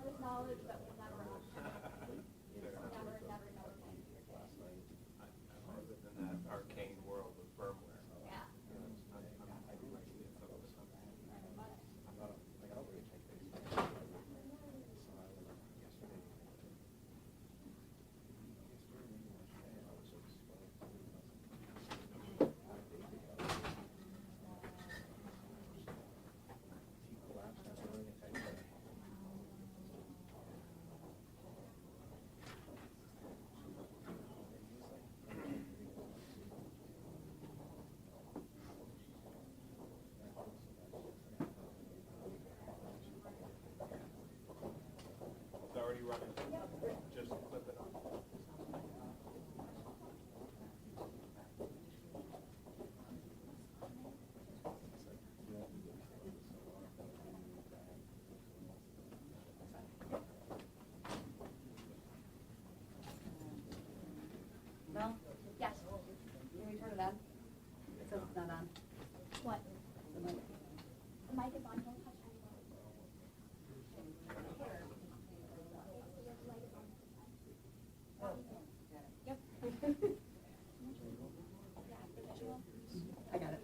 with knowledge, but we'll never know. I live in that arcane world of firmware. Yeah. It's already running. Just clip it on. No? Yes. Can we turn it on? It says it's not on. What? The mic. The mic is on. Don't touch anything. Yep. I got it.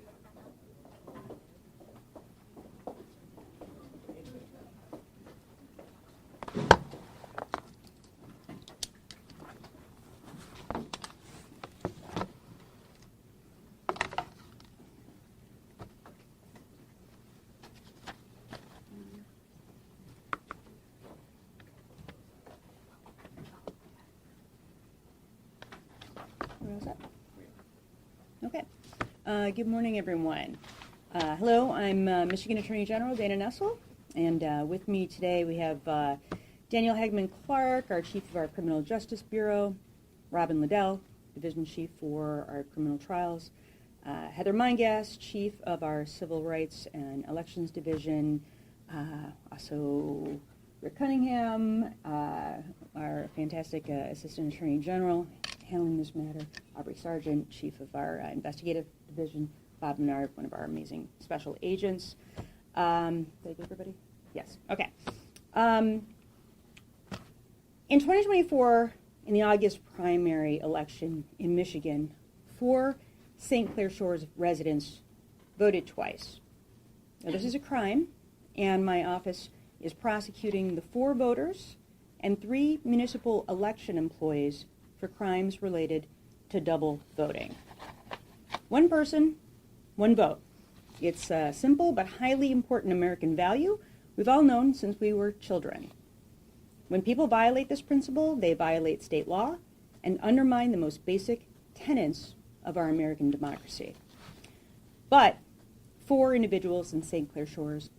We're all set? Okay. Good morning, everyone. Hello, I'm Michigan Attorney General Dana Nessel, and with me today we have Daniel Hagman-Clark, our Chief of our Criminal Justice Bureau, Robin Liddell, Division Chief for our Criminal Trials, Heather Meingas, Chief of our Civil Rights and Elections Division, also Rick Cunningham, our fantastic Assistant Attorney General handling this matter, Aubrey Sargent, Chief of our Investigative Division, Bob Menard, one of our amazing special agents. Did I get everybody? Yes. Okay. In 2024, in the August primary election in Michigan, 4 St. Clair Shores residents voted twice. Now, this is a crime, and my office is prosecuting the 4 voters and 3 municipal election employees for crimes related to double voting. 1 person, 1 vote. It's a simple but highly important American value we've all known since we were children. When people violate this principle, they violate state law and undermine the most basic tenets of our American democracy. But 4 individuals in St. Clair Shores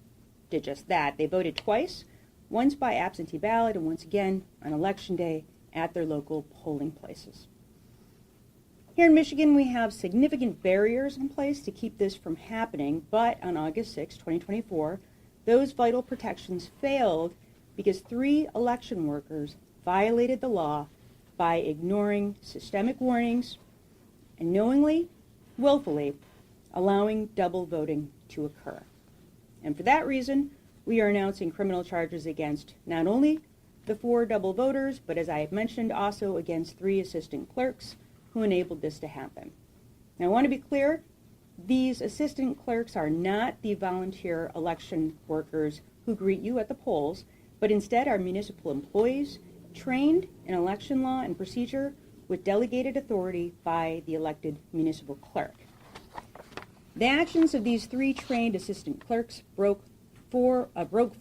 did just that. They voted twice, once by absentee ballot and once again on Election Day at their local polling places. Here in Michigan, we have significant barriers in place to keep this from happening, but on August 6, 2024, those vital protections failed because 3 election workers violated the law by ignoring systemic warnings and knowingly, willfully, allowing double voting to occur. And for that reason, we are announcing criminal charges against not only the 4 double voters, but as I have mentioned, also against 3 assistant clerks who enabled this to happen. Now, I want to be clear, these assistant clerks are not the volunteer election workers who greet you at the polls, but instead are municipal employees trained in election law and procedure with delegated authority by the elected municipal clerk. The actions of these 3 trained assistant clerks broke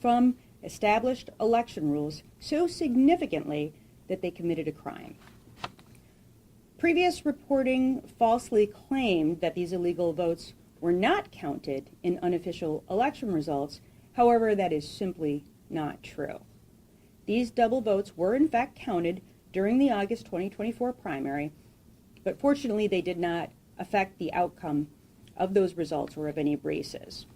from established election rules so significantly that they committed a crime. Previous reporting falsely claimed that these illegal votes were not counted in unofficial election results. However, that is simply not true. These double votes were in fact counted during the August 2024 primary, but fortunately they did not affect the outcome of those results or of any races.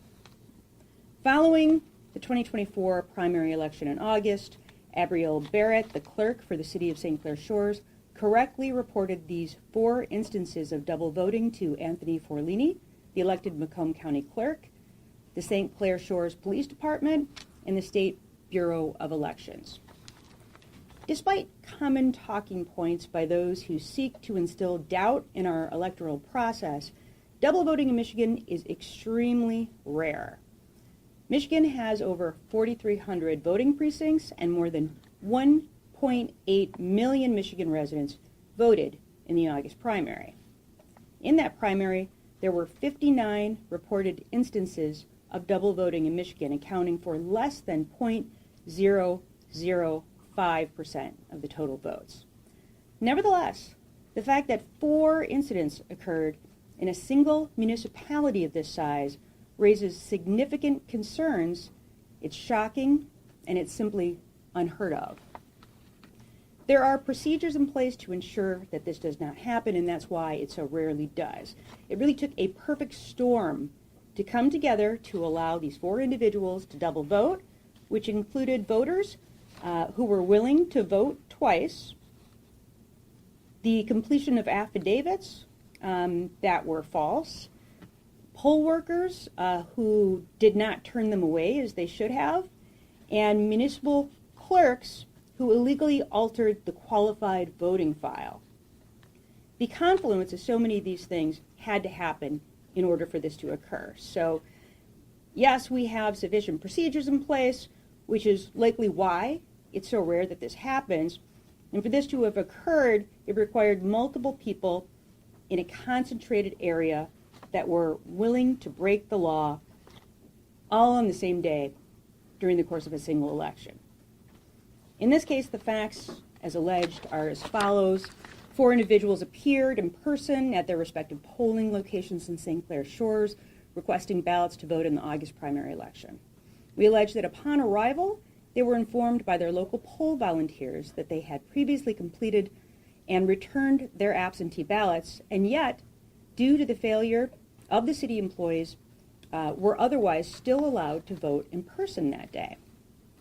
Following the 2024 primary election in August, Abrielle Barrett, the clerk for the city of St. Clair Shores, correctly reported these 4 instances of double voting to Anthony Forlini, the elected Macomb County clerk, the St. Clair Shores Police Department, and the state Bureau of Elections. Despite common talking points by those who seek to instill doubt in our electoral process, double voting in Michigan is extremely rare. Michigan has over 4,300 voting precincts, and more than 1.8 million Michigan residents voted in the August primary. In that primary, there were 59 reported instances of double voting in Michigan, accounting for less than 0.005% of the total votes. Nevertheless, the fact that 4 incidents occurred in a single municipality of this size raises significant concerns. It's shocking, and it's simply unheard of. There are procedures in place to ensure that this does not happen, and that's why it so rarely does. It really took a perfect storm to come together to allow these 4 individuals to double vote, which included voters who were willing to vote twice, the completion of affidavits that were false, poll workers who did not turn them away as they should have, and municipal clerks who illegally altered the qualified voting file. The confluence of so many of these things had to happen in order for this to occur. So, yes, we have sufficient procedures in place, which is likely why it's so rare that this happens. And for this to have occurred, it required multiple people in a concentrated area that were willing to break the law all on the same day during the course of a single election. In this case, the facts, as alleged, are as follows. 4 individuals appeared in person at their respective polling locations in St. Clair Shores, requesting ballots to vote in the August primary election. We allege that upon arrival, they were informed by their local poll volunteers that they had previously completed and returned their absentee ballots, and yet, due to the failure of the city employees, were otherwise still allowed to vote in person that day.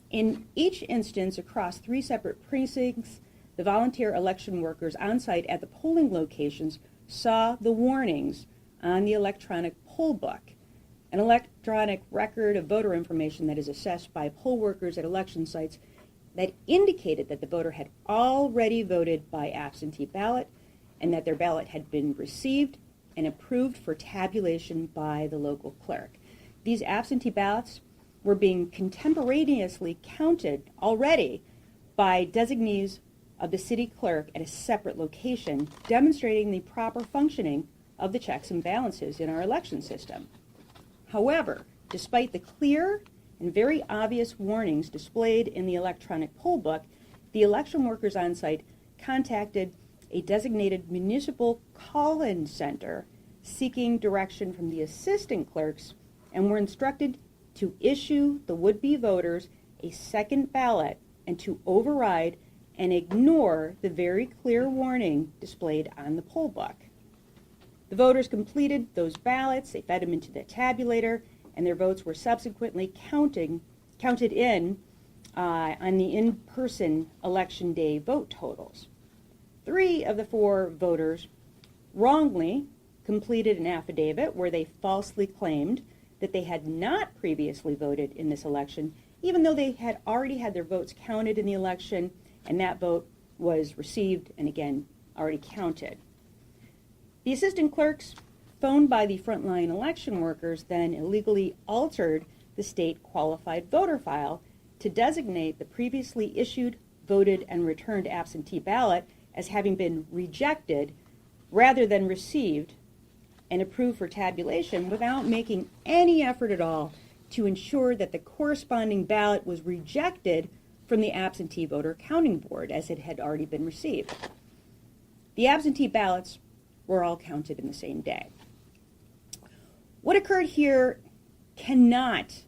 In each instance, across 3 separate precincts, the volunteer election workers on site at the polling locations saw the warnings on the electronic poll book, an electronic record of voter information that is assessed by poll workers at election sites that indicated that the voter had already voted by absentee ballot and that their ballot had been received and approved for tabulation by the local clerk. These absentee ballots were being contemporaneously counted already by designees of the city clerk at a separate location, demonstrating the proper functioning of the checks and balances in our election system. However, despite the clear and very obvious warnings displayed in the electronic poll book, the election workers on site contacted a designated municipal call-in center seeking direction from the assistant clerks and were instructed to issue the would-be voters a second ballot and to override and ignore the very clear warning displayed on the poll book. The voters completed those ballots, they fed them into the tabulator, and their votes were subsequently counted in on the in-person election day vote totals. 3 of the 4 voters wrongly completed an affidavit where they falsely claimed that they had not previously voted in this election, even though they had already had their votes counted in the election, and that vote was received and, again, already counted. The assistant clerks, phoned by the frontline election workers, then illegally altered the state qualified voter file to designate the previously issued, voted, and returned absentee ballot as having been rejected rather than received and approved for tabulation without making any effort at all to ensure that the corresponding ballot was rejected from the absentee voter counting board as it had already been received. The absentee ballots were all counted in the same day. What occurred here cannot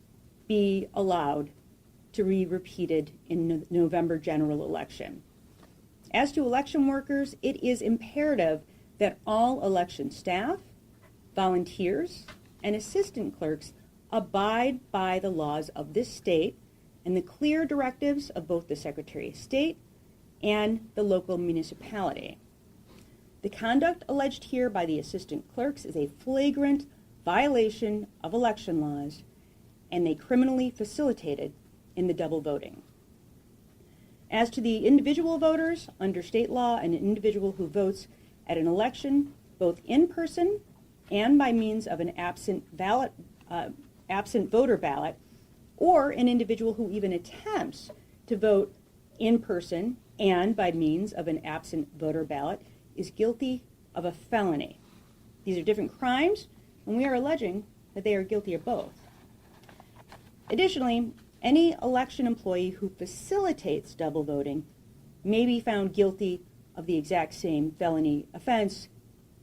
be allowed to be repeated in the November general election. As to election workers, it is imperative that all election staff, volunteers, and assistant clerks abide by the laws of this state and the clear directives of both the Secretary of State and the local municipality. The conduct alleged here by the assistant clerks is a flagrant violation of election laws, and they criminally facilitated in the double voting. As to the individual voters, under state law, an individual who votes at an election, both in person and by means of an absent voter ballot, or an individual who even attempts to vote in person and by means of an absent voter ballot, is guilty of a felony. These are different crimes, and we are alleging that they are guilty of both. Additionally, any election employee who facilitates double voting may be found guilty of the exact same felony offense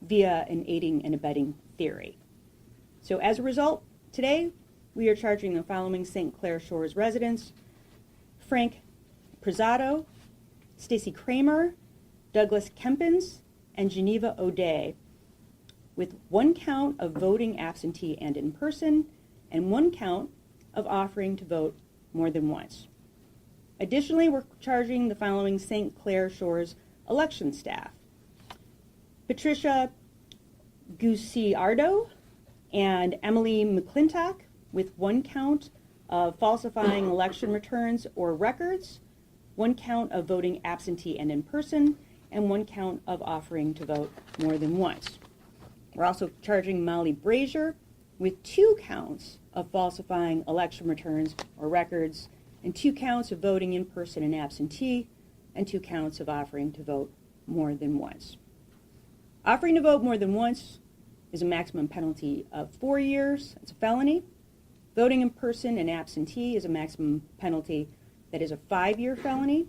via an aiding and abetting theory. So as a result, today we are charging the following St. Clair Shores residents: Frank Prezzato, Stacy Kramer, Douglas Kempens, and Geneva O'Day, with 1 count of voting absentee and in person, and 1 count of offering to vote more than once. Additionally, we're charging the following St. Clair Shores election staff: Patricia Guciardo and Emily McClintock, with 1 count of falsifying election returns or records, 1 count of voting absentee and in person, and 1 count of offering to vote more than once. We're also charging Molly Brazier with 2 counts of falsifying election returns or records, and 2 counts of voting in person and absentee, and 2 counts of offering to vote more than once. Offering to vote more than once is a maximum penalty of 4 years. It's a felony. Voting in person and absentee is a maximum penalty that is a 5-year felony,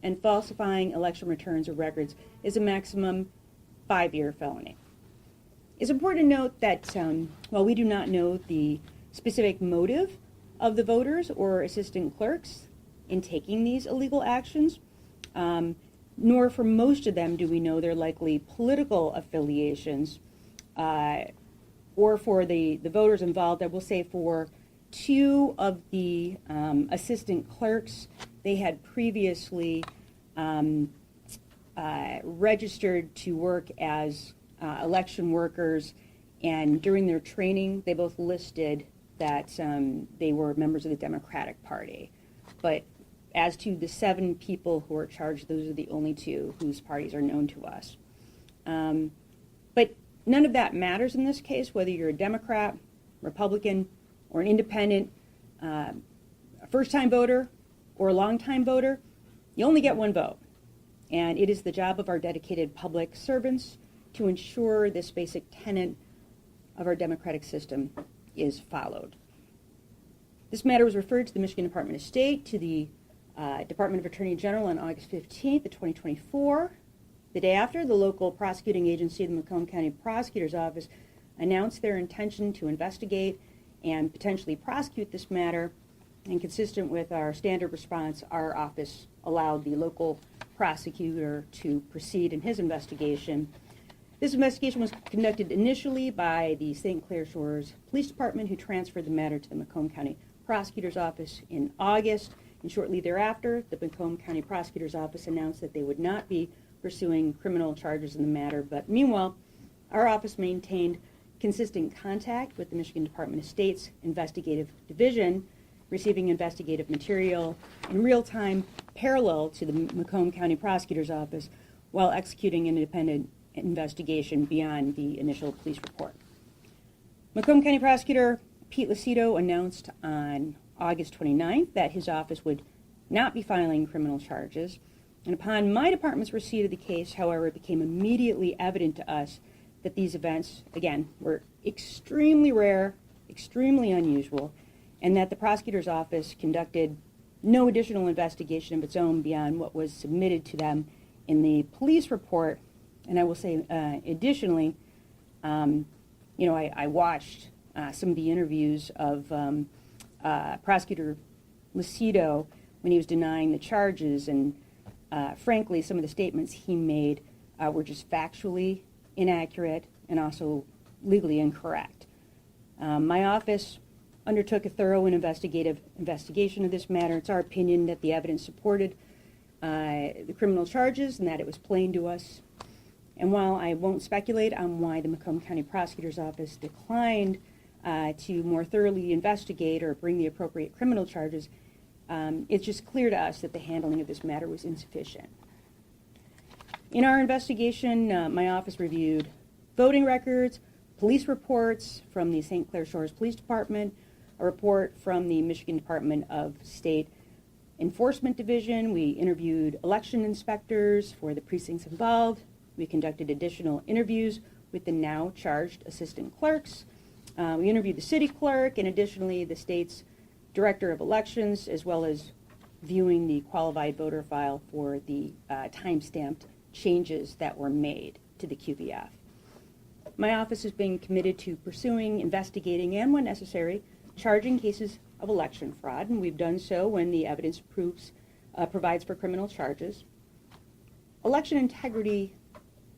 and falsifying election returns or records is a maximum 5-year felony. It's important to note that while we do not know the specific motive of the voters or assistant clerks in taking these illegal actions, nor for most of them do we know their likely political affiliations, or for the voters involved. I will say for 2 of the assistant clerks, they had previously registered to work as election workers, and during their training, they both listed that they were members of the Democratic Party. But as to the 7 people who are charged, those are the only 2 whose parties are known to us. But none of that matters in this case, whether you're a Democrat, Republican, or an independent, a first-time voter, or a long-time voter. You only get 1 vote. And it is the job of our dedicated public servants to ensure this basic tenet of our democratic system is followed. This matter was referred to the Michigan Department of State, to the Department of Attorney General on August 15th of 2024. The day after, the local prosecuting agency, the Macomb County Prosecutor's Office, announced their intention to investigate and potentially prosecute this matter. And consistent with our standard response, our office allowed the local prosecutor to proceed in his investigation. This investigation was conducted initially by the St. Clair Shores Police Department, who transferred the matter to the Macomb County Prosecutor's Office in August. And shortly thereafter, the Macomb County Prosecutor's Office announced that they would not be pursuing criminal charges in the matter. But meanwhile, our office maintained consistent contact with the Michigan Department of State's Investigative Division, receiving investigative material in real time parallel to the Macomb County Prosecutor's Office while executing an independent investigation beyond the initial police report. Macomb County Prosecutor Pete Lucido announced on August 29th that his office would not be filing criminal charges. And upon my department's receipt of the case, however, it became immediately evident to us that these events, again, were extremely rare, extremely unusual, and that the prosecutor's office conducted no additional investigation of its own beyond what was submitted to them in the police report. And I will say, additionally, I watched some of the interviews of Prosecutor Lucido when he was denying the charges, and frankly, some of the statements he made were just factually inaccurate and also legally incorrect. My office undertook a thorough and investigative investigation of this matter. It's our opinion that the evidence supported the criminal charges and that it was plain to us. And while I won't speculate on why the Macomb County Prosecutor's Office declined to more thoroughly investigate or bring the appropriate criminal charges, it's just clear to us that the handling of this matter was insufficient. In our investigation, my office reviewed voting records, police reports from the St. Clair Shores Police Department, a report from the Michigan Department of State Enforcement Division. We interviewed election inspectors for the precincts involved. We conducted additional interviews with the now charged assistant clerks. We interviewed the city clerk and additionally the state's director of elections, as well as viewing the qualified voter file for the time-stamped changes that were made to the QVF. My office has been committed to pursuing, investigating, and when necessary, charging cases of election fraud, and we've done so when the evidence provides for criminal charges. Election integrity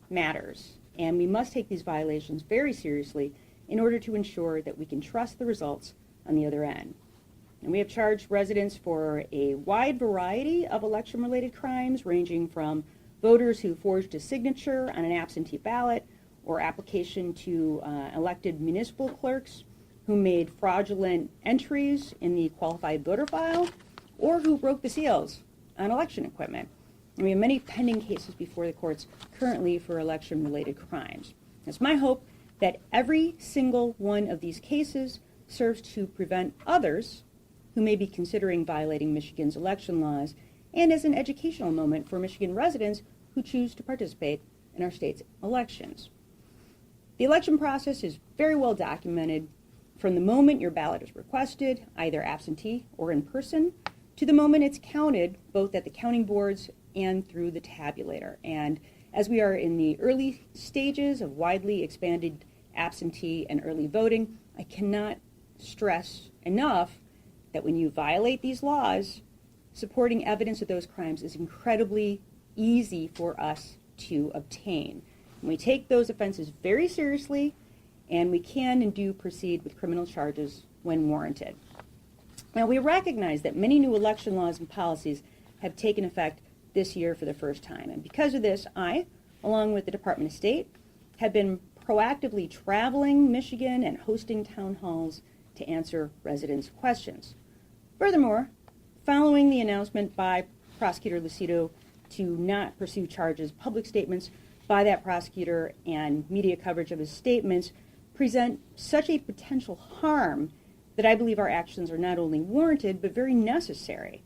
matters, and we must take these violations very seriously in order to ensure that we can trust the results on the other end. And we have charged residents for a wide variety of election-related crimes, ranging from voters who forged a signature on an absentee ballot or application to elected municipal clerks who made fraudulent entries in the qualified voter file, or who broke the seals on election equipment. And we have many pending cases before the courts currently for election-related crimes. It's my hope that every single one of these cases serves to prevent others who may be considering violating Michigan's election laws, and as an educational moment for Michigan residents who choose to participate in our state's elections. The election process is very well documented from the moment your ballot is requested, either absentee or in person, to the moment it's counted, both at the counting boards and through the tabulator. And as we are in the early stages of widely expanded absentee and early voting, I cannot stress enough that when you violate these laws, supporting evidence of those crimes is incredibly easy for us to obtain. And we take those offenses very seriously, and we can and do proceed with criminal charges when warranted. Now, we recognize that many new election laws and policies have taken effect this year for the first time. And because of this, I, along with the Department of State, have been proactively traveling Michigan and hosting town halls to answer residents' questions. Furthermore, following the announcement by Prosecutor Lucido to not pursue charges, public statements by that prosecutor and media coverage of his statements present such a potential harm that I believe our actions are not only warranted, but very necessary.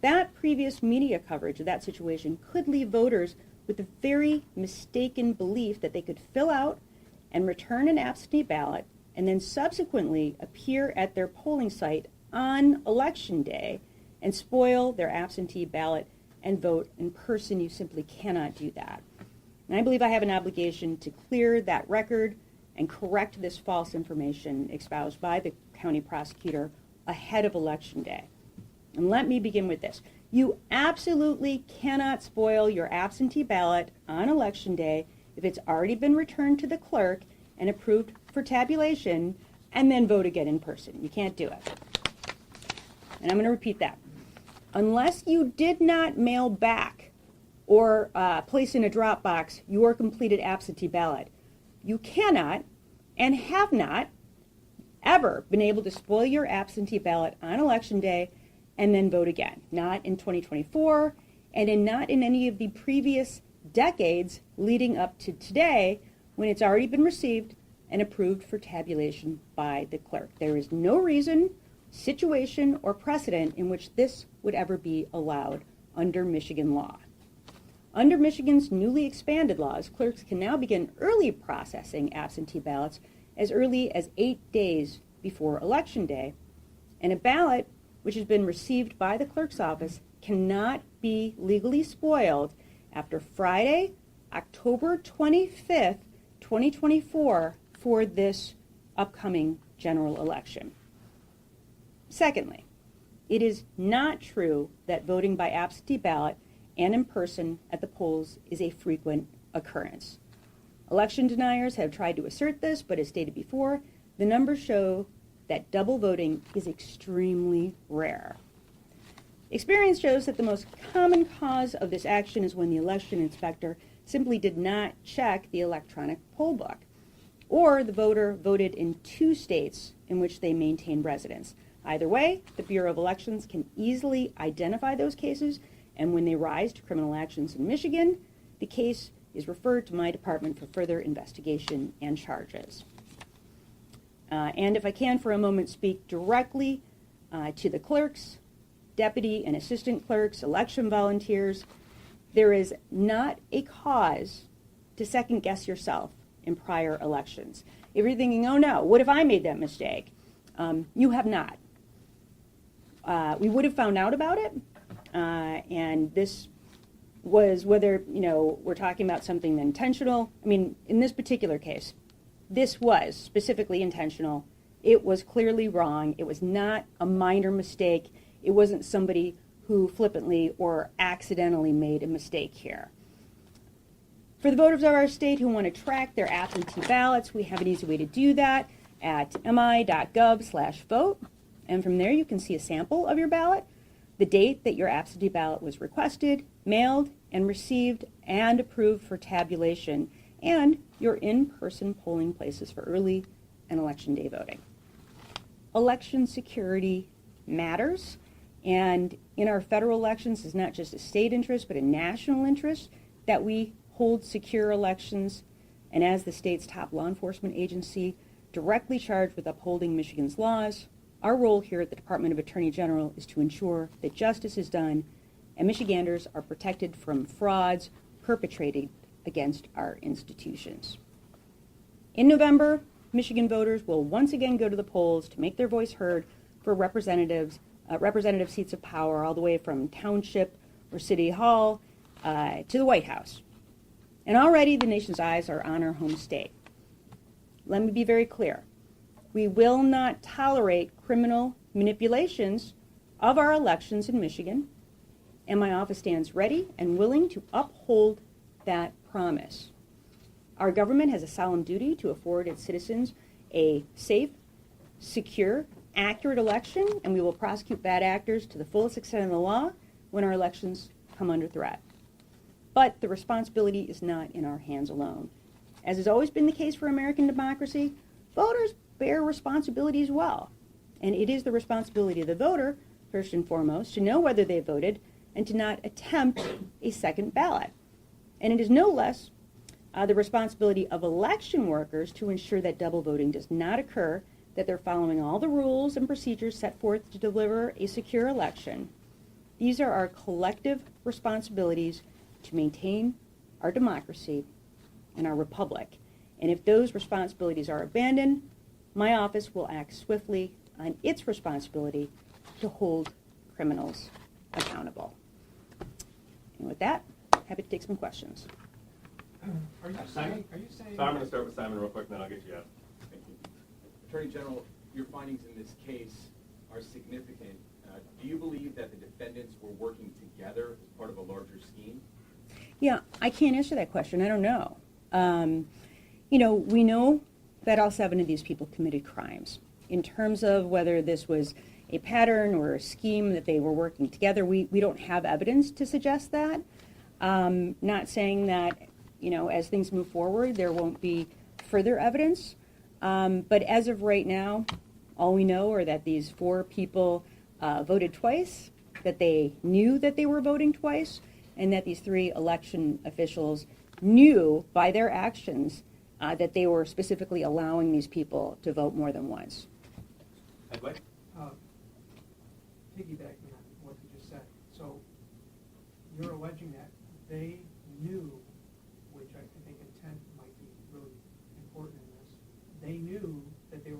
That previous media coverage of that situation could leave voters with the very mistaken belief that they could fill out and return an absentee ballot and then subsequently appear at their polling site on Election Day and spoil their absentee ballot and vote in person. You simply cannot do that. And I believe I have an obligation to clear that record and correct this false information espoused by the county prosecutor ahead of Election Day. And let me begin with this. You absolutely cannot spoil your absentee ballot on Election Day if it's already been returned to the clerk and approved for tabulation and then vote again in person. You can't do it. And I'm going to repeat that. Unless you did not mail back or place in a drop box your completed absentee ballot, you cannot and have not ever been able to spoil your absentee ballot on Election Day and then vote again. Not in 2024 and not in any of the previous decades leading up to today when it's already been received and approved for tabulation by the clerk. There is no reason, situation, or precedent in which this would ever be allowed under Michigan law. Under Michigan's newly expanded laws, clerks can now begin early processing absentee ballots as early as 8 days before Election Day, and a ballot which has been received by the clerk's office cannot be legally spoiled after Friday, October 25th, 2024, for this upcoming general election. Secondly, it is not true that voting by absentee ballot and in person at the polls is a frequent occurrence. Election deniers have tried to assert this, but as stated before, the numbers show that double voting is extremely rare. Experience shows that the most common cause of this action is when the election inspector simply did not check the electronic poll book, or the voter voted in 2 states in which they maintain residence. Either way, the Bureau of Elections can easily identify those cases, and when they rise to criminal actions in Michigan, the case is referred to my department for further investigation and charges. And if I can for a moment speak directly to the clerks, deputy and assistant clerks, election volunteers, there is not a cause to second guess yourself in prior elections. If you're thinking, oh no, what if I made that mistake? You have not. We would have found out about it, and this was whether, we're talking about something intentional. I mean, in this particular case, this was specifically intentional. It was clearly wrong. It was not a minor mistake. It wasn't somebody who flippantly or accidentally made a mistake here. For the voters of our state who want to track their absentee ballots, we have an easy way to do that at mi.gov/vote. And from there, you can see a sample of your ballot, the date that your absentee ballot was requested, mailed, and received and approved for tabulation, and your in-person polling places for early and election day voting. Election security matters, and in our federal elections, it's not just a state interest, but a national interest that we hold secure elections, and as the state's top law enforcement agency directly charged with upholding Michigan's laws, our role here at the Department of Attorney General is to ensure that justice is done and Michiganders are protected from frauds perpetrated against our institutions. In November, Michigan voters will once again go to the polls to make their voice heard for representative seats of power all the way from township or city hall to the White House. And already the nation's eyes are on our home state. Let me be very clear. We will not tolerate criminal manipulations of our elections in Michigan, and my office stands ready and willing to uphold that promise. Our government has a solemn duty to afford its citizens a safe, secure, accurate election, and we will prosecute bad actors to the fullest extent of the law when our elections come under threat. But the responsibility is not in our hands alone. As has always been the case for American democracy, voters bear responsibility as well. And it is the responsibility of the voter, first and foremost, to know whether they voted and to not attempt a second ballot. And it is no less the responsibility of election workers to ensure that double voting does not occur, that they're following all the rules and procedures set forth to deliver a secure election. These are our collective responsibilities to maintain our democracy and our republic. And if those responsibilities are abandoned, my office will act swiftly on its responsibility to hold criminals accountable. And with that, happy to take some questions. Are you Simon? saying? So I'm going to start with Simon real quick, and then I'll get you out. Thank you. Attorney General, your findings in this case are significant. Do you believe that the defendants were working together as part of a larger scheme? Yeah, I can't answer that question. I don't know. We know that all 7 of these people committed crimes. In terms of whether this was a pattern or a scheme that they were working together, we don't have evidence to suggest that. Not saying that, as things move forward, there won't be further evidence. But as of right now, all we know are that these 4 people voted twice, that they knew that they were voting twice, and that these 3 election officials knew by their actions that they were specifically allowing these people to vote more than once. Headway? Piggybacking on what you just said, so you're alleging that they knew, which I think intent might be really important in this, they knew that they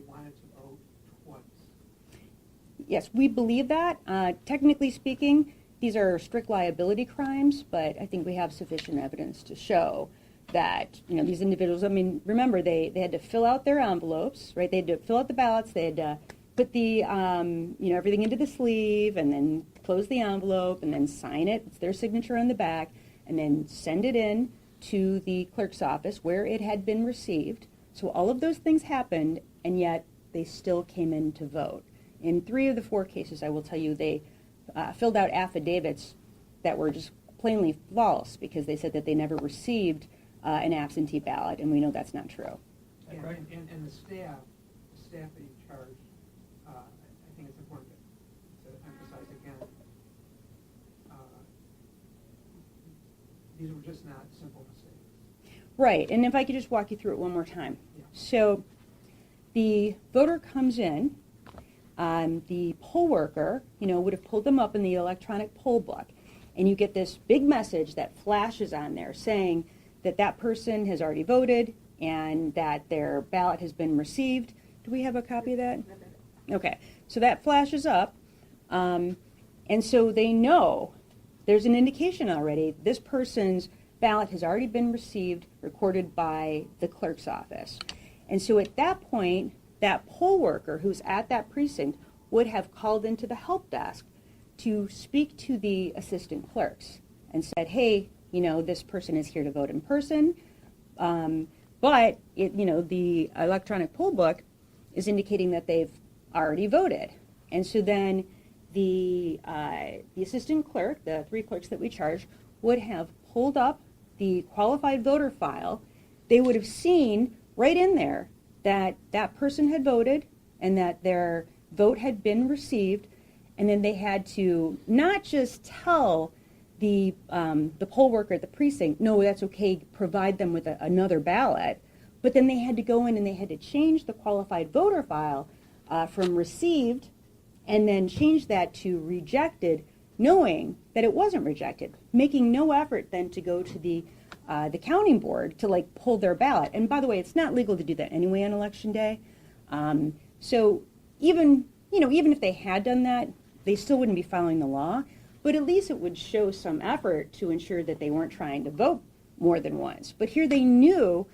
wanted to vote twice. Yes, we believe that. Technically speaking, these are strict liability crimes, but I think we have sufficient evidence to show that, these individuals, remember, they had to fill out their envelopes, right? They had to fill out the ballots, they had to put the, everything into the sleeve, and then close the envelope, and then sign it. It's their signature on the back, and then send it in to the clerk's office where it had been received. So all of those things happened, and yet they still came in to vote. In 3 of the 4 cases, I will tell you, they filled out affidavits that were just plainly false because they said that they never received an absentee ballot, and we know that's not true. And the staff that you charged, these were just not simple mistakes. Right, and if I could just walk you through it one more time. Yeah. So the voter comes in, the poll worker, would have pulled them up in the electronic poll book, and you get this big message that flashes on there saying that that person has already voted and that their ballot has been received. Do we have a copy of that? Okay, so that flashes up, and so they know there's an indication already this person's ballot has already been received, recorded by the clerk's office. And so at that point, that poll worker who's at that precinct would have called into the help desk to speak to the assistant clerks and said, hey, this person is here to vote in person, but the electronic poll book is indicating that they've already voted. And so then the assistant clerk, the 3 clerks that we charge, would have pulled up the qualified voter file. They would have seen right in there that that person had voted and that their vote had been received, and then they had to not just tell the poll worker at the precinct, no, that's okay, provide them with another ballot, but then they had to go in and they had to change the qualified voter file from received and then change that to rejected, knowing that it wasn't rejected, making no effort then to go to the counting board to pull their ballot. And by the way, it's not legal to do that anyway on election day. So even if they had done that, they still wouldn't be following the law, but at least it would show some effort to ensure that they weren't trying to vote more than once. But here they knew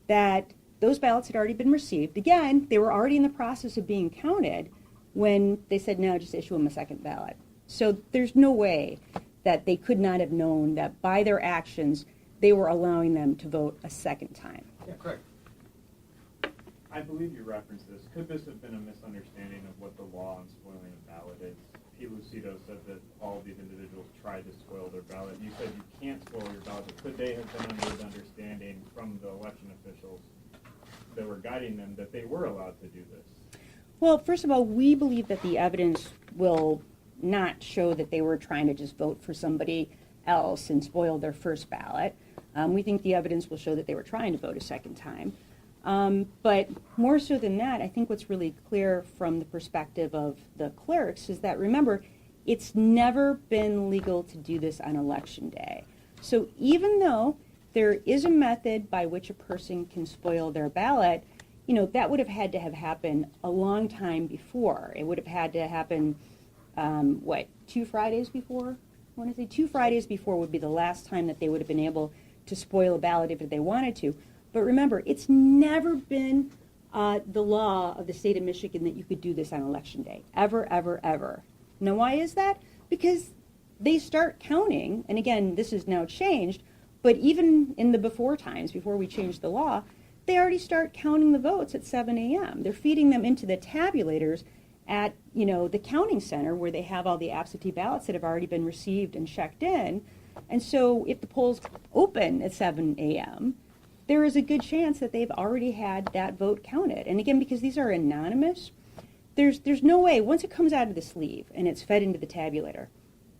that those ballots had already been received. Again, they were already in the process of being counted when they said, no, just issue them a second ballot. So there's no way that they could not have known that by their actions, they were allowing them to vote a second time. Yeah, correct. I believe you referenced this. Could this have been a misunderstanding of what the law on spoiling a ballot is? P. Lucido said that all of these individuals tried to spoil their ballot. You said you can't spoil your ballot, but could they have been under the understanding from the election officials that were guiding them that they were allowed to do this? Well, first of all, we believe that the evidence will not show that they were trying to just vote for somebody else and spoil their first ballot. We think the evidence will show that they were trying to vote a second time. But more so than that, I think what's really clear from the perspective of the clerks is that, remember, it's never been legal to do this on election day. So even though there is a method by which a person can spoil their ballot, that would have had to have happened a long time before. It would have had to happen, 2 Fridays before? I want to say 2 Fridays before would be the last time that they would have been able to spoil a ballot if they wanted to. But remember, it's never been the law of the state of Michigan that you could do this on election day. Ever, ever, ever. Now, why is that? Because they start counting, and again, this is now changed, but even in the before times, before we changed the law, they already start counting the votes at 7 a.m. They're feeding them into the tabulators at, the counting center where they have all the absentee ballots that have already been received and checked in. And so if the polls open at 7 a.m., there is a good chance that they've already had that vote counted. And again, because these are anonymous, there's no way, once it comes out of the sleeve and it's fed into the tabulator,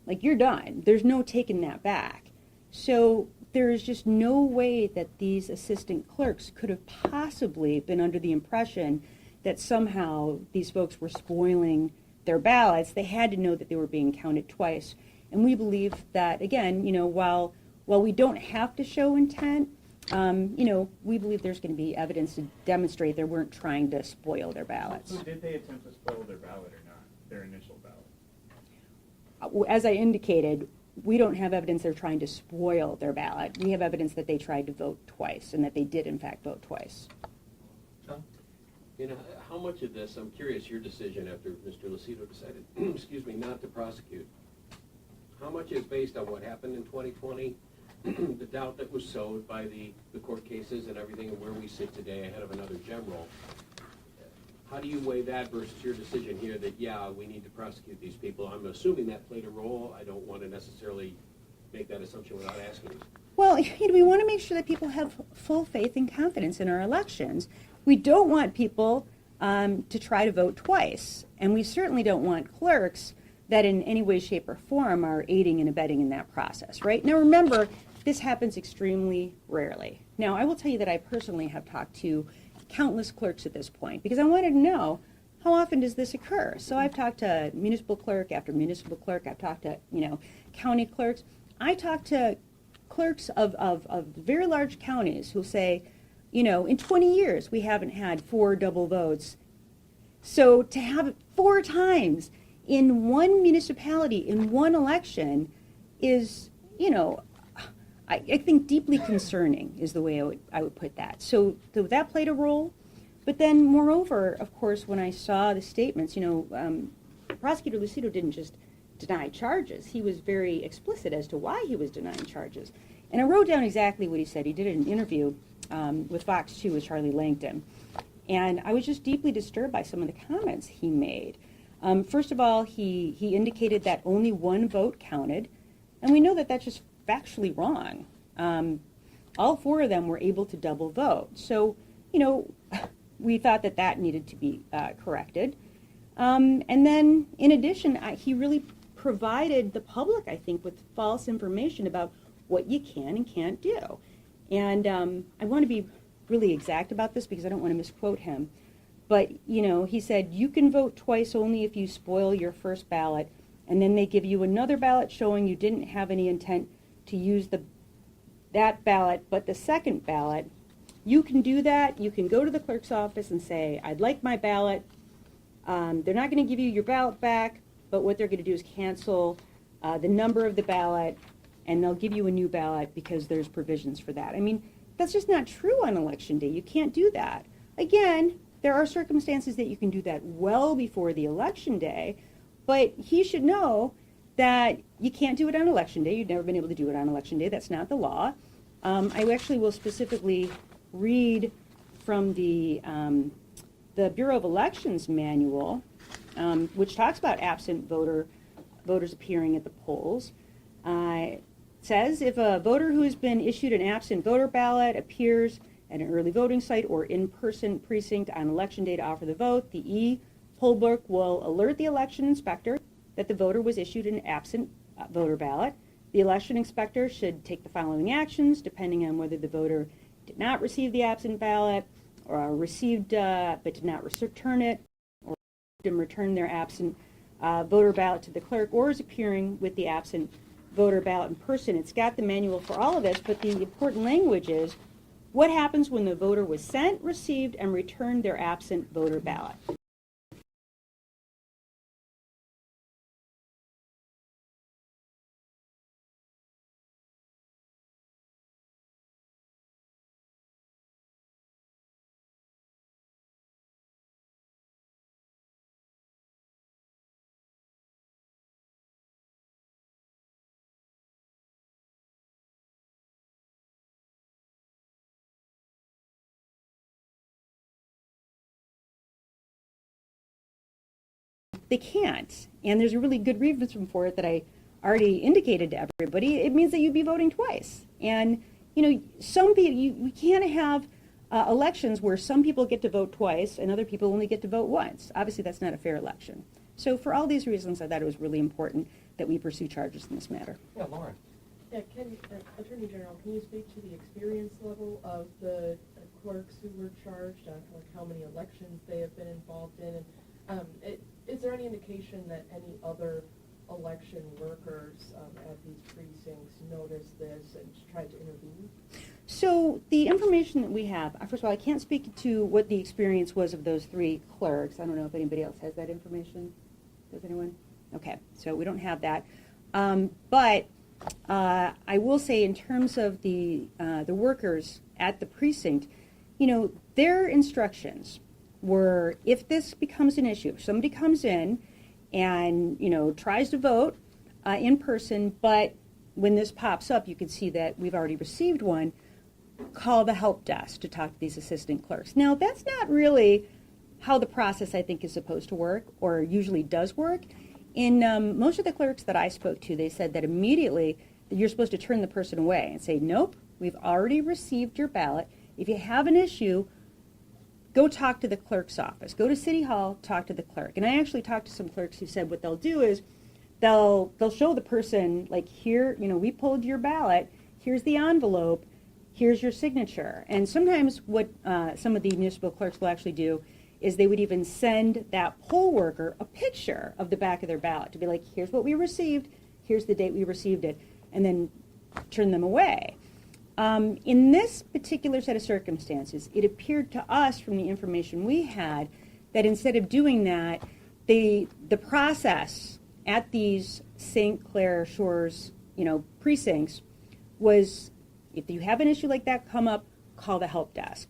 you're done. There's no taking that back. So there is just no way that these assistant clerks could have possibly been under the impression that somehow these folks were spoiling their ballots. They had to know that they were being counted twice. And we believe that, again, while we don't have to show intent, we believe there's going to be evidence to demonstrate they weren't trying to spoil their ballots. So did they attempt to spoil their ballot or not, their initial ballot? As I indicated, we don't have evidence they're trying to spoil their ballot. We have evidence that they tried to vote twice and that they did, in fact, vote twice. John? How much of this, I'm curious, your decision after Mr. Lucido decided, not to prosecute, how much is based on what happened in 2020, the doubt that was sowed by the court cases and everything, and where we sit today ahead of another general? How do you weigh that versus your decision here that, we need to prosecute these people? I'm assuming that played a role. I don't want to necessarily make that assumption without asking you. Well, we want to make sure that people have full faith and confidence in our elections. We don't want people to try to vote twice, and we certainly don't want clerks that in any way, shape, or form are aiding and abetting in that process, right? Now remember, this happens extremely rarely. Now, I will tell you that I personally have talked to countless clerks at this point because I wanted to know, how often does this occur? So I've talked to municipal clerk after municipal clerk. I've talked to, county clerks. I talked to clerks of very large counties who say, in 20 years we haven't had 4 double votes. So to have it 4 times in one municipality in one election is, I think deeply concerning is the way I would put that. So that played a role. But then, moreover, of course, when I saw the statements, Prosecutor Lucido didn't just deny charges. He was very explicit as to why he was denying charges. And I wrote down exactly what he said. He did an interview with Fox 2 with Charlie Langdon. And I was just deeply disturbed by some of the comments he made. First of all, he indicated that only 1 vote counted. And we know that that's just factually wrong. All 4 of them were able to double vote. So, we thought that needed to be corrected. And then, in addition, he really provided the public, I think, with false information about what you can and can't do. And I want to be really exact about this because I don't want to misquote him. But, he said, you can vote twice only if you spoil your first ballot, and then they give you another ballot showing you didn't have any intent to use that ballot, but the second ballot, you can do that. You can go to the clerk's office and say, I'd like my ballot. They're not going to give you your ballot back, but what they're going to do is cancel the number of the ballot, and they'll give you a new ballot because there's provisions for that. I mean, that's just not true on Election Day. You can't do that. Again, there are circumstances that you can do that well before the Election Day, but he should know that you can't do it on Election Day. You've never been able to do it on Election Day. That's not the law. I actually will specifically read from the Bureau of Elections manual, which talks about absent voters appearing at the polls. It says, if a voter who has been issued an absent voter ballot appears at an early voting site or in-person precinct on Election Day to offer the vote, the e-poll book will alert the election inspector that the voter was issued an absent voter ballot. The election inspector should take the following actions depending on whether the voter did not receive the absent ballot, or received but did not return it, or return their absent voter ballot to the clerk, or is appearing with the absent voter ballot in person. It's got the manual for all of this, but the important language is what happens when the voter was sent, received, and returned their absent voter ballot. They can't, and there's a really good reason for it that I already indicated to everybody. It means that you'd be voting twice, and some people, we can't have elections where some people get to vote twice and other people only get to vote once. Obviously, that's not a fair election. So for all these reasons, I thought it was really important that we pursue charges in this matter. Yeah, Lauren. Yeah, Attorney General, can you speak to the experience level of the clerks who were charged, like how many elections they have been involved in? And is there any indication that any other election workers at these precincts noticed this and tried to intervene? So the information that we have, first of all, I can't speak to what the experience was of those 3 clerks. I don't know if anybody else has that information. Does anyone? Okay, so we don't have that. But I will say in terms of the workers at the precinct, their instructions were, if this becomes an issue, if somebody comes in and tries to vote in person, but when this pops up, you can see that we've already received one, call the help desk to talk to these assistant clerks. Now, that's not really how the process, I think, is supposed to work, or usually does work. In most of the clerks that I spoke to, they said that immediately that you're supposed to turn the person away and say, nope, we've already received your ballot. If you have an issue, go talk to the clerk's office. Go to City Hall, talk to the clerk. And I actually talked to some clerks who said what they'll do is they'll show the person, like, here, we pulled your ballot. here's the envelope, here's your signature. And sometimes what some of the municipal clerks will actually do is they would even send that poll worker a picture of the back of their ballot to be like, here's what we received, here's the date we received it, and then turn them away. In this particular set of circumstances, it appeared to us from the information we had that instead of doing that, the process at these St. Clair Shores, precincts was, if you have an issue like that come up, call the help desk.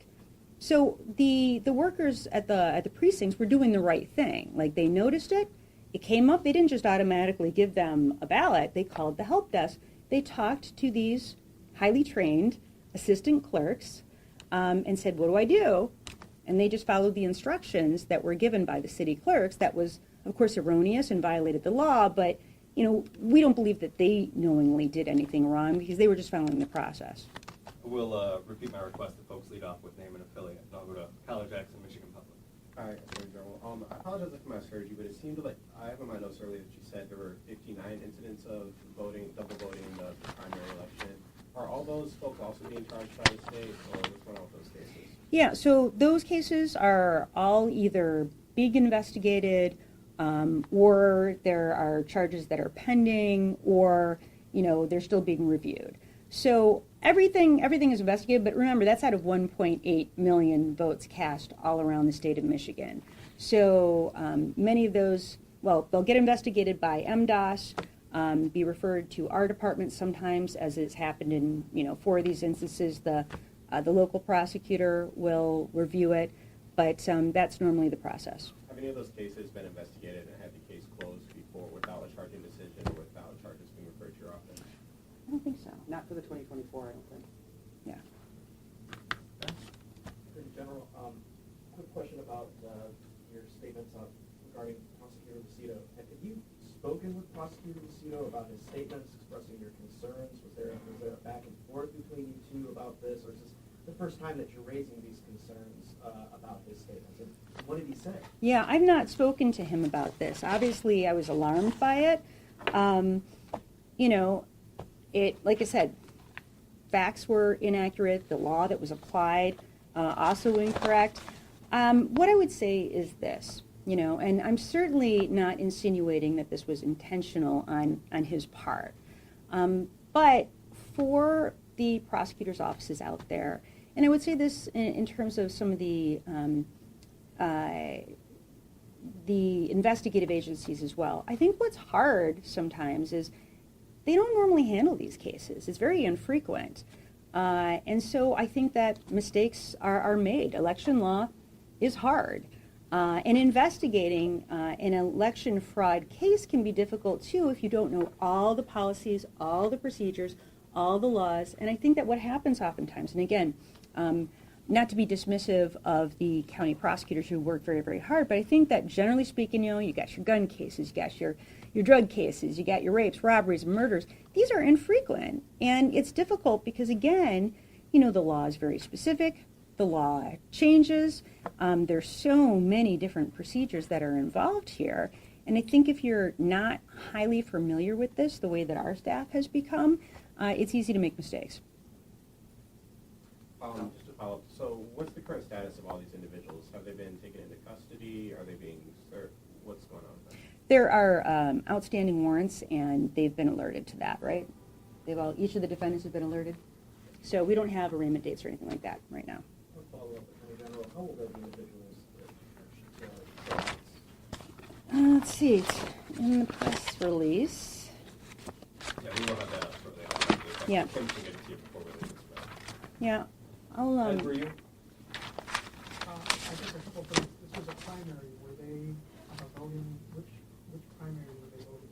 So the workers at the precincts were doing the right thing. Like, they noticed it, it came up, they didn't just automatically give them a ballot, they called the help desk. They talked to these highly trained assistant clerks and said, what do I do? And they just followed the instructions that were given by the city clerks. That was, of course, erroneous and violated the law, but we don't believe that they knowingly did anything wrong because they were just following the process. We'll repeat my request that folks lead off with name and affiliate, and I'll go to College Jackson, Michigan Public. Hi, Attorney General. I apologize if I misheard you, but it seemed like I have in my notes earlier that you said there were 59 incidents of voting, double voting in the primary election. Are all those folks also being charged by the state, or what's going on with those cases? Yeah, so those cases are all either being investigated, or there are charges that are pending, or they're still being reviewed. So everything is investigated, but remember, that's out of 1.8 million votes cast all around the state of Michigan. So many of those, they'll get investigated by MDOS, be referred to our department sometimes, as it's happened in 4 of these instances. The local prosecutor will review it, but that's normally the process. Have any of those cases been investigated and had the case closed before without a charging decision or without charges being referred to your office? I don't think so. Not for the 2024, I don't think. Yeah. Attorney General, quick question about your statements regarding Prosecutor Lucido. Have you spoken with Prosecutor Lucido about his statements, expressing your concerns? Was there a back and forth between you two about this, or is this the first time that you're raising these concerns about his statements? And what did he say? Yeah, I've not spoken to him about this. Obviously, I was alarmed by it. Like I said, facts were inaccurate. The law that was applied also incorrect. What I would say is this, and I'm certainly not insinuating that this was intentional on his part, but for the prosecutor's offices out there, and I would say this in terms of some of the investigative agencies as well. I think what's hard sometimes is they don't normally handle these cases. It's very infrequent. And so I think that mistakes are made. Election law is hard. And investigating an election fraud case can be difficult too if you don't know all the policies, all the procedures, all the laws. And I think that what happens oftentimes, and again, not to be dismissive of the county prosecutors who work very, very hard, but I think that generally speaking, you got your gun cases, you got your drug cases, you got your rapes, robberies, murders. These are infrequent, and it's difficult because, again, the law is very specific. The law changes. There's so many different procedures that are involved here, and I think if you're not highly familiar with this, the way that our staff has become, it's easy to make mistakes. Just to follow up, so what's the current status of all these individuals? Have they been taken into custody? Are they being served? What's going on with them? There are outstanding warrants, and they've been alerted to that, right? Each of the defendants have been alerted. So we don't have arraignment dates or anything like that right now. One follow-up, Attorney General. How old are the individuals that Let's see. It's in the press release. Yeah, we will have that up shortly. Yeah. Tim can get it to you before we leave as well. Yeah. I'll, Ed, were you? I think a couple things. This was a primary. Were they voting? Which primary were they voting?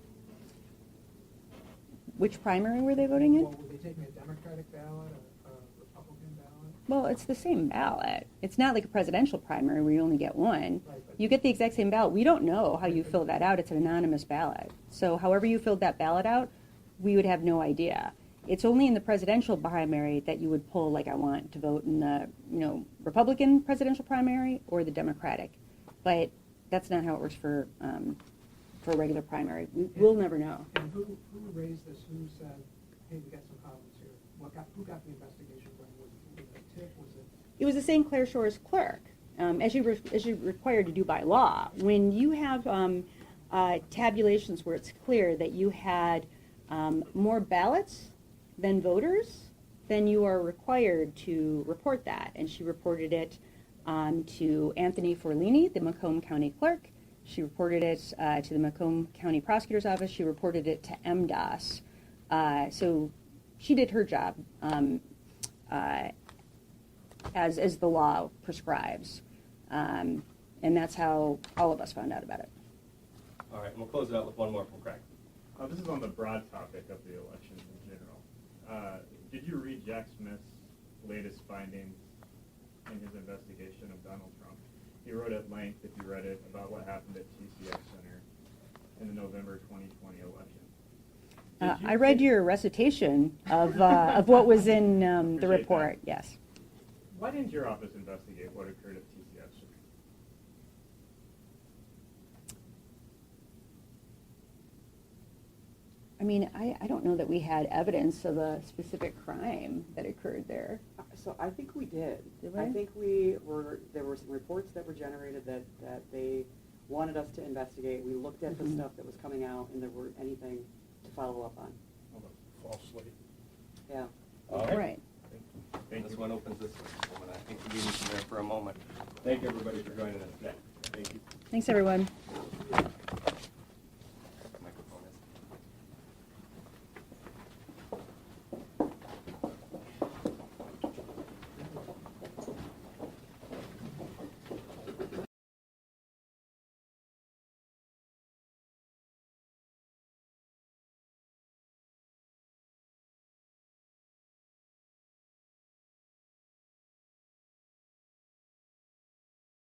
Which primary were they voting in? Well, were they taking a Democratic ballot, a Republican ballot? Well, it's the same ballot. It's not like a presidential primary where you only get one. Right, but You get the exact same ballot. We don't know how you fill that out. It's an anonymous ballot. So however you filled that ballot out, we would have no idea. It's only in the presidential primary that you would pull, like, I want to vote in the Republican presidential primary or the Democratic. But that's not how it works for a regular primary. We'll never know. And who raised this? Who said, hey, we got some problems here? who got the investigation done? Was it a tip? Was it? It was the St. Clair Shores clerk, as you're required to do by law. When you have tabulations where it's clear that you had more ballots than voters, then you are required to report that. And she reported it to Anthony Forlini, the Macomb County clerk. She reported it to the Macomb County prosecutor's office. She reported it to MDOS. So she did her job as the law prescribes. And that's how all of us found out about it. All right, and we'll close it out with one more from Craig. This is on the broad topic of the elections in general. Did you read Jack Smith's latest findings in his investigation of Donald Trump? He wrote at length, if you read it, about what happened at TCF Center in the November 2020 election. I read your recitation of what was in the Appreciate report, that. yes. Why didn't your office investigate what occurred at TCF Center? I mean, I don't know that we had evidence of a specific crime that occurred there. So I think we did. Did we? I think there were some reports that were generated that they wanted us to investigate. We looked at the stuff that was coming out, and there weren't anything to follow up on. Falsely. Yeah. All right. Right. Thank This you. one opens this one. I think we need you there for a moment. Thank you, everybody, for joining us today. Thank you. Thanks, everyone.